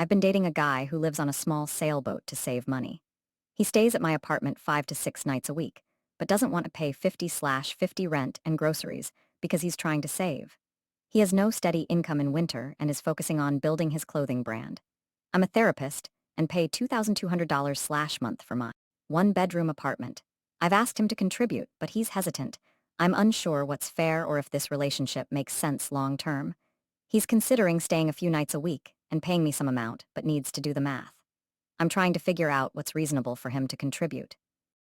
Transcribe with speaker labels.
Speaker 1: I've been dating a guy who lives on a small sailboat to save money. He stays at my apartment 5 to 6 nights a week, but doesn't want to pay 50/50 rent and groceries because he's trying to save. He has no steady income in winter and is focusing on building his clothing brand. I'm a therapist and pay $2,200/month for my one-bedroom apartment. I've asked him to contribute, but he's hesitant. I'm unsure what's fair or if this relationship makes sense long-term. He's considering staying a few nights a week and paying me some amount, but needs to do the math. I'm trying to figure out what's reasonable for him to contribute.